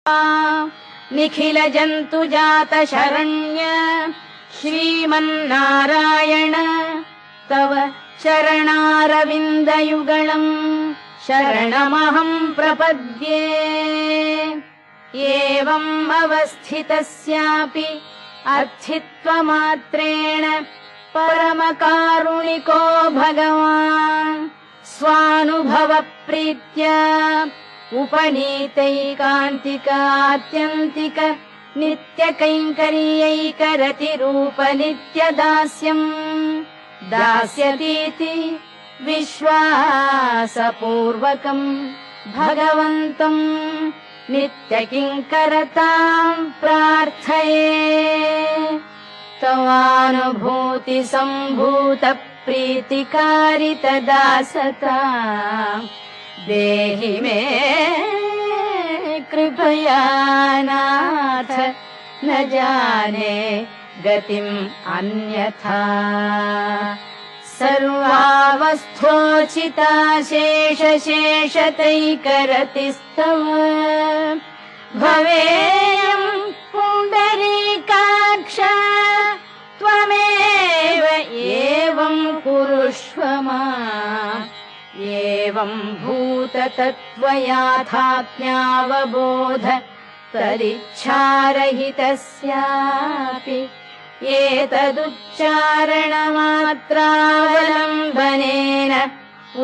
निखिल जन्तु जात शरण्य श्रीमन्नारायण तव चरणारविन्दयुगलम् शरणमहम् प्रपद्ये। एवम् अवस्थितस्यापि अर्थित्वमात्रेण परमकारुणिको भगवान् स्वानुभवप्रीत्या उपनीतैकान्तिकात्यन्तिक नित्यकैङ्कर्यैकरतिरूप नित्यदास्यम् दास्यतीति विश्वासपूर्वकम् भगवन्तम् नित्यकिङ्करताम् प्रार्थये। तवानुभूति सम्भूत प्रीतिकारितदासता देहि मे कृपया नाथ न जाने गतिम् अन्यथा। सर्वावस्थोचिता शेषशेषतैकरतिस्तव भवेयम् पुण्डरीकाक्ष त्वमेव एवम् कुरुष्व माम्। एवम् भूततत्त्वयाथात्म्यावबोध तदिच्छारहितस्यापि एतदुच्चारणमात्रावलम्बनेन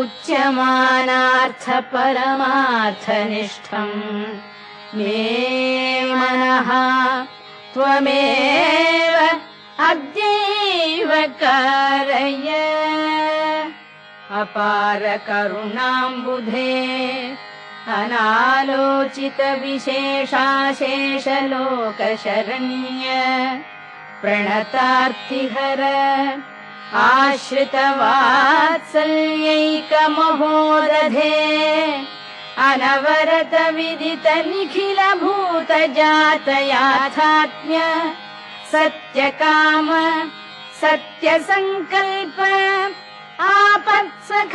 उच्यमानार्थपरमार्थनिष्ठम् मे मनः त्वमेव अद्यैव कारय। अपार करुणाम्बुधे अनालोचित विशेषाशेषलोकशरण्य प्रणतार्तिहर आश्रितवात्सल्यैकमहोदधे अनवरत विदित निखिल भूत जातयाथात्म्य सत्यकाम सत्यसङ्कल्प आपत्सख